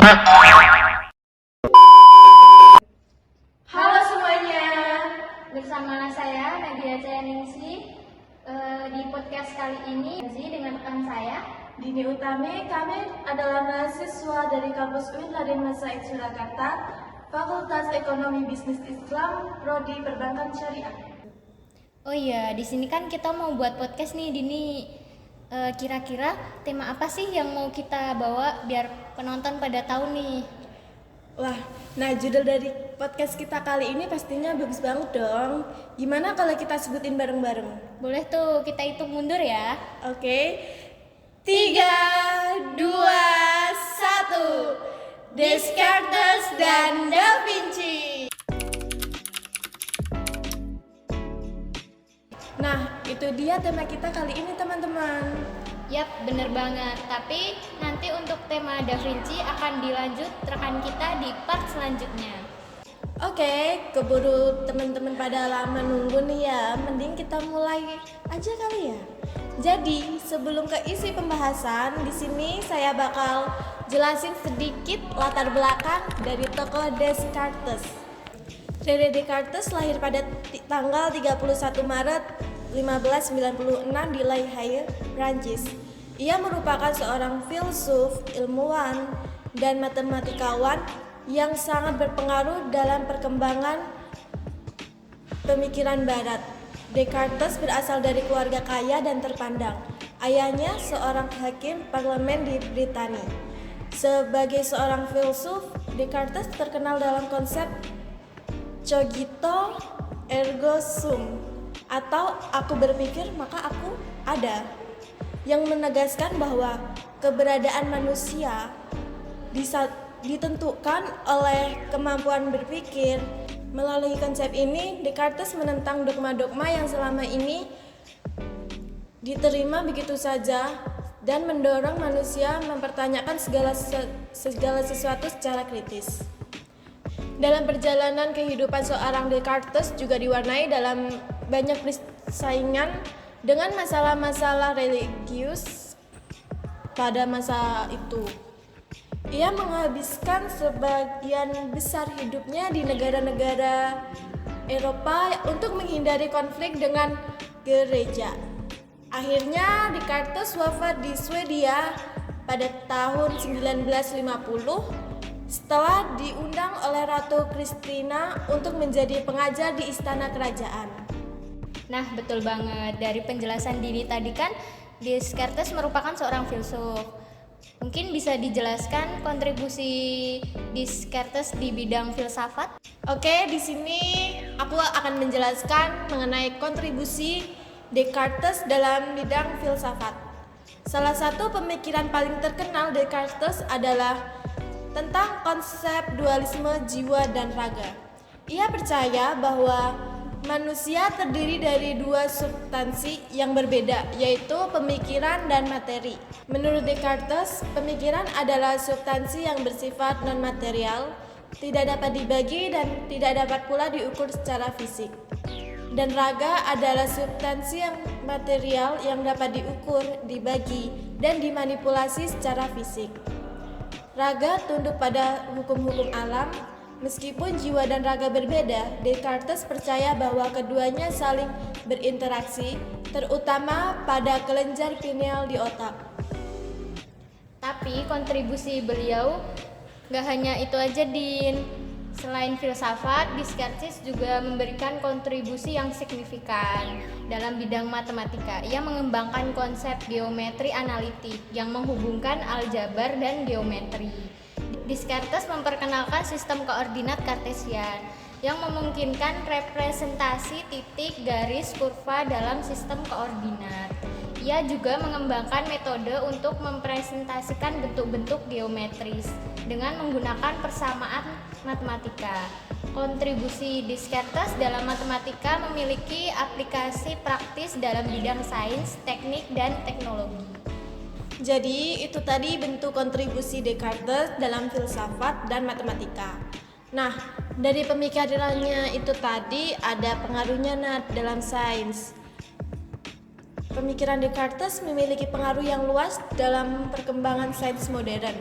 Halo semuanya, bersama saya Nadia Cayaningsi. Di podcast kali ini dengan rekan saya Dini Utami. Kami adalah mahasiswa dari kampus UIN Raden Masa X Surakarta, Fakultas Ekonomi Bisnis Islam, Prodi Perbankan Syariah. Oh iya, di sini kan kita mau buat podcast nih, Dini. Kira-kira tema apa sih yang mau kita bawa biar penonton pada tahu nih? Wah, nah judul dari podcast kita kali ini pastinya bagus banget dong. Gimana kalau kita sebutin bareng-bareng? Boleh tuh, kita hitung mundur ya. Oke. 3, 2, 1. Descartes dan Da Vinci. Nah, itu dia tema kita kali ini, teman-teman. Yap, bener banget. Tapi nanti untuk tema Da Vinci akan dilanjut rekan kita di part selanjutnya. Oke, keburu teman-teman pada lama nunggu nih ya. Mending kita mulai aja kali ya. Jadi, sebelum ke isi pembahasan, di sini saya bakal jelasin sedikit latar belakang dari tokoh Descartes. René Descartes lahir pada tanggal 31 Maret 1596 di Le Havre, Prancis. Ia merupakan seorang filsuf, ilmuwan, dan matematikawan yang sangat berpengaruh dalam perkembangan pemikiran Barat. Descartes berasal dari keluarga kaya dan terpandang. Ayahnya seorang hakim parlemen di Britania. Sebagai seorang filsuf, Descartes terkenal dalam konsep cogito ergo sum, atau aku berpikir maka aku ada, yang menegaskan bahwa keberadaan manusia ditentukan oleh kemampuan berpikir. Melalui konsep ini, Descartes menentang dogma-dogma yang selama ini diterima begitu saja dan mendorong manusia mempertanyakan segala sesuatu secara kritis. Dalam perjalanan kehidupan seorang Descartes juga diwarnai dalam banyak persaingan dengan masalah-masalah religius pada masa itu. Ia menghabiskan sebagian besar hidupnya di negara-negara Eropa untuk menghindari konflik dengan gereja. Akhirnya Descartes wafat di Swedia pada tahun 1950 setelah diundang oleh Ratu Christina untuk menjadi pengajar di istana kerajaan. Nah, betul banget. Dari penjelasan Dini tadi kan, Descartes merupakan seorang filsuf. Mungkin bisa dijelaskan kontribusi Descartes di bidang filsafat? Oke, di sini aku akan menjelaskan mengenai kontribusi Descartes dalam bidang filsafat. Salah satu pemikiran paling terkenal Descartes adalah tentang konsep dualisme jiwa dan raga. Ia percaya bahwa manusia terdiri dari dua substansi yang berbeda, yaitu pemikiran dan materi. Menurut Descartes, pemikiran adalah substansi yang bersifat non-material, tidak dapat dibagi dan tidak dapat pula diukur secara fisik. Dan raga adalah substansi yang material yang dapat diukur, dibagi, dan dimanipulasi secara fisik. Raga tunduk pada hukum-hukum alam. Meskipun jiwa dan raga berbeda, Descartes percaya bahwa keduanya saling berinteraksi, terutama pada kelenjar pineal di otak. Tapi kontribusi beliau gak hanya itu aja, Din. Selain filsafat, Descartes juga memberikan kontribusi yang signifikan dalam bidang matematika. Ia mengembangkan konsep geometri analitik yang menghubungkan aljabar dan geometri. Descartes memperkenalkan sistem koordinat Kartesian yang memungkinkan representasi titik, garis, kurva dalam sistem koordinat. Ia juga mengembangkan metode untuk mempresentasikan bentuk-bentuk geometris dengan menggunakan persamaan matematika. Kontribusi Descartes dalam matematika memiliki aplikasi praktis dalam bidang sains, teknik, dan teknologi. Jadi itu tadi bentuk kontribusi Descartes dalam filsafat dan matematika. Nah, dari pemikirannya itu tadi ada pengaruhnya dalam sains. Pemikiran Descartes memiliki pengaruh yang luas dalam perkembangan sains modern.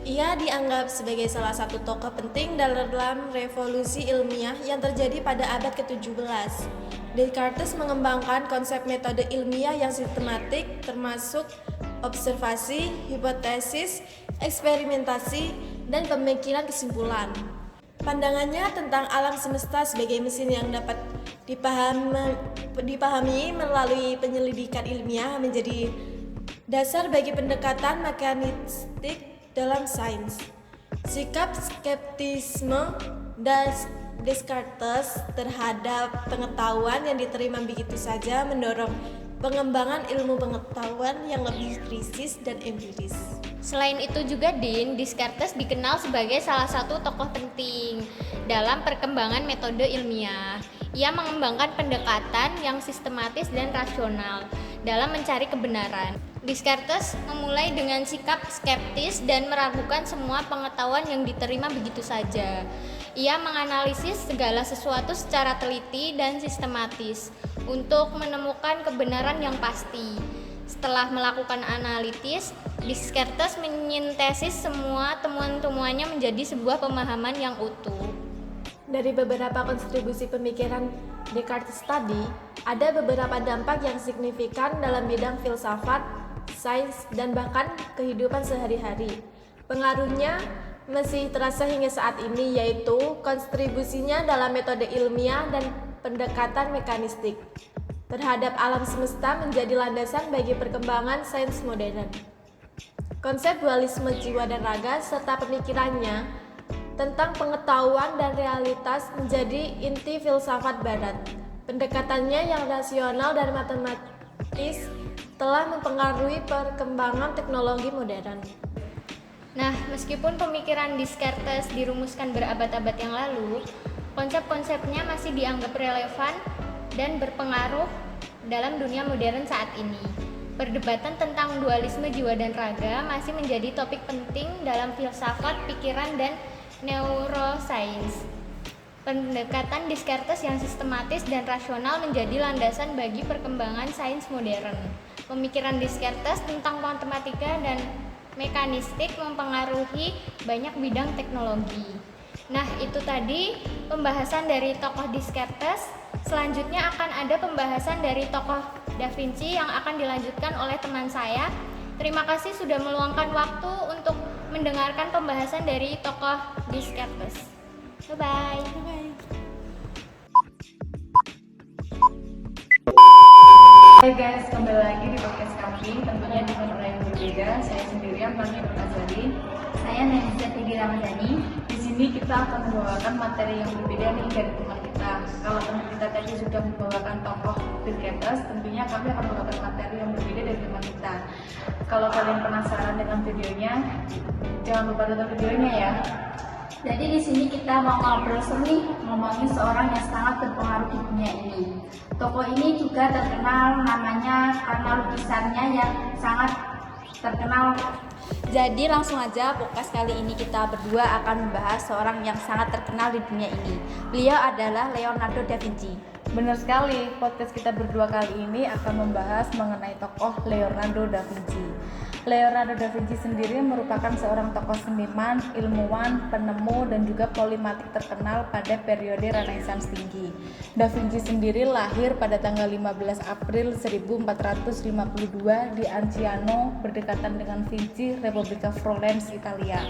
Ia dianggap sebagai salah satu tokoh penting dalam revolusi ilmiah yang terjadi pada abad ke-17. Descartes mengembangkan konsep metode ilmiah yang sistematik termasuk observasi, hipotesis, eksperimentasi, dan pemikiran kesimpulan. Pandangannya tentang alam semesta sebagai mesin yang dapat dipahami melalui penyelidikan ilmiah menjadi dasar bagi pendekatan mekanistik dalam sains. Sikap skeptisme Descartes terhadap pengetahuan yang diterima begitu saja mendorong pengembangan ilmu pengetahuan yang lebih kritis dan empiris. Selain itu juga Descartes dikenal sebagai salah satu tokoh penting dalam perkembangan metode ilmiah. Ia mengembangkan pendekatan yang sistematis dan rasional dalam mencari kebenaran. Descartes memulai dengan sikap skeptis dan meragukan semua pengetahuan yang diterima begitu saja. Ia menganalisis segala sesuatu secara teliti dan sistematis untuk menemukan kebenaran yang pasti. Setelah melakukan analisis, Descartes menyintesis semua temuan-temuannya menjadi sebuah pemahaman yang utuh. Dari beberapa kontribusi pemikiran Descartes tadi, ada beberapa dampak yang signifikan dalam bidang filsafat, sains, dan bahkan kehidupan sehari-hari. Pengaruhnya masih terasa hingga saat ini, yaitu kontribusinya dalam metode ilmiah dan pendekatan mekanistik terhadap alam semesta menjadi landasan bagi perkembangan sains modern. Konsep dualisme jiwa dan raga serta pemikirannya tentang pengetahuan dan realitas menjadi inti filsafat barat. Pendekatannya yang rasional dan matematis telah mempengaruhi perkembangan teknologi modern. Nah, meskipun pemikiran Descartes dirumuskan berabad-abad yang lalu, konsep-konsepnya masih dianggap relevan dan berpengaruh dalam dunia modern saat ini. Perdebatan tentang dualisme jiwa dan raga masih menjadi topik penting dalam filsafat, pikiran, dan neuroscience. Pendekatan Descartes yang sistematis dan rasional menjadi landasan bagi perkembangan sains modern. Pemikiran Descartes tentang matematika dan mekanistik mempengaruhi banyak bidang teknologi. Nah, itu tadi pembahasan dari tokoh Descartes. Selanjutnya akan ada pembahasan dari tokoh Da Vinci yang akan dilanjutkan oleh teman saya. Terima kasih sudah meluangkan waktu untuk mendengarkan pembahasan dari tokoh Descartes. Bye-bye. Hai guys, kembali lagi di podcast kami, tentunya dengan orang yang berbeda. Saya sendirian, Fani Nurhazali. Saya Najwa Tibi Ramadhani. Di sini kita akan membawakan materi yang berbeda nih dari teman kita. Kalau teman kita tadi sudah membawakan tokoh Descartes, tentunya kami akan membawakan materi yang berbeda dari teman kita. Kalau kalian penasaran dengan videonya, jangan lupa tonton videonya ya. Jadi di sini kita mau ngobrol nih, ngomongin seorang yang sangat berpengaruh di dunia ini. Tokoh ini juga terkenal namanya karena lukisannya yang sangat terkenal. Jadi langsung aja podcast kali ini kita berdua akan membahas seorang yang sangat terkenal di dunia ini. Beliau adalah Leonardo da Vinci. Benar sekali, podcast kita berdua kali ini akan membahas mengenai tokoh Leonardo da Vinci. Leonardo da Vinci sendiri merupakan seorang tokoh seniman, ilmuwan, penemu, dan juga polimatik terkenal pada periode Renaissance tinggi. Da Vinci sendiri lahir pada tanggal 15 April 1452 di Anciano, berdekatan dengan Vinci, Republika Florence, Italia.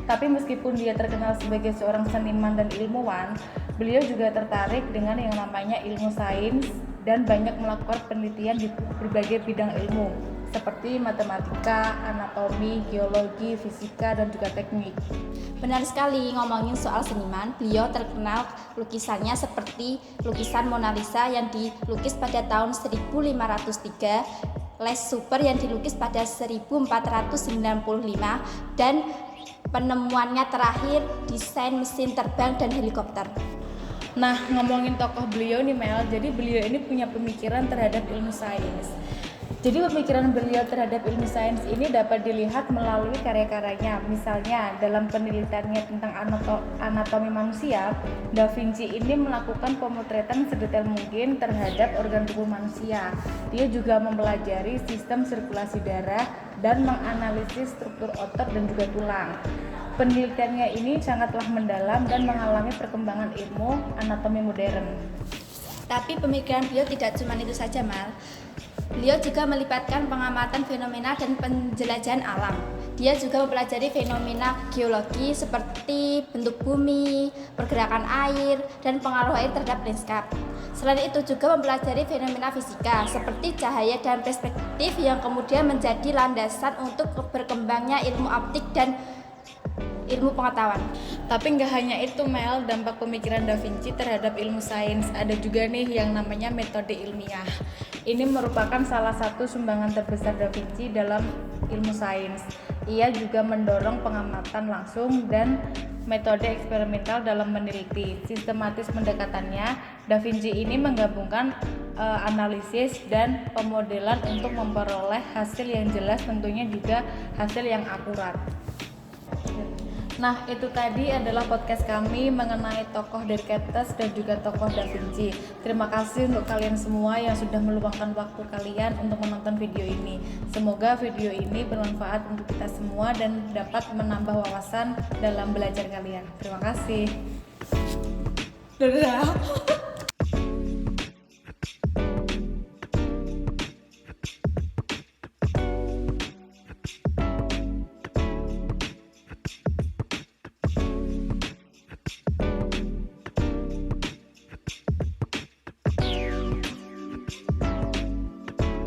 Tapi meskipun dia terkenal sebagai seorang seniman dan ilmuwan, beliau juga tertarik dengan yang namanya ilmu sains dan banyak melakukan penelitian di berbagai bidang ilmu seperti matematika, anatomi, geologi, fisika, dan juga teknik. Benar sekali, ngomongin soal seniman, beliau terkenal lukisannya seperti lukisan Mona Lisa yang dilukis pada tahun 1503, Les Super yang dilukis pada 1495, dan penemuannya terakhir desain mesin terbang dan helikopter. Nah, ngomongin tokoh beliau nih Mel, jadi beliau ini punya pemikiran terhadap ilmu sains. Jadi pemikiran beliau terhadap ilmu sains ini dapat dilihat melalui karya-karyanya. Misalnya dalam penelitiannya tentang anatomi manusia, Da Vinci ini melakukan pemotretan sedetail mungkin terhadap organ tubuh manusia. Dia juga mempelajari sistem sirkulasi darah dan menganalisis struktur otot dan juga tulang. Penelitiannya ini sangatlah mendalam dan mengalami perkembangan ilmu anatomi modern. Tapi pemikiran beliau tidak cuma itu saja, Mal. Beliau juga melibatkan pengamatan fenomena dan penjelajahan alam. Dia juga mempelajari fenomena geologi seperti bentuk bumi, pergerakan air, dan pengaruh air terhadap lanskap. Selain itu juga mempelajari fenomena fisika seperti cahaya dan perspektif yang kemudian menjadi landasan untuk berkembangnya ilmu optik dan ilmu pengetahuan. Tapi nggak hanya itu, Mel, dampak pemikiran Da Vinci terhadap ilmu sains. Ada juga nih yang namanya metode ilmiah. Ini merupakan salah satu sumbangan terbesar Da Vinci dalam ilmu sains. Ia juga mendorong pengamatan langsung dan metode eksperimental dalam meneliti. Sistematis pendekatannya, Da Vinci ini menggabungkan analisis dan pemodelan untuk memperoleh hasil yang jelas, tentunya juga hasil yang akurat. Nah, itu tadi adalah podcast kami mengenai tokoh Descartes dan juga tokoh Da Vinci. Terima kasih untuk kalian semua yang sudah meluangkan waktu kalian untuk menonton video ini. Semoga video ini bermanfaat untuk kita semua dan dapat menambah wawasan dalam belajar kalian. Terima kasih. Dadah.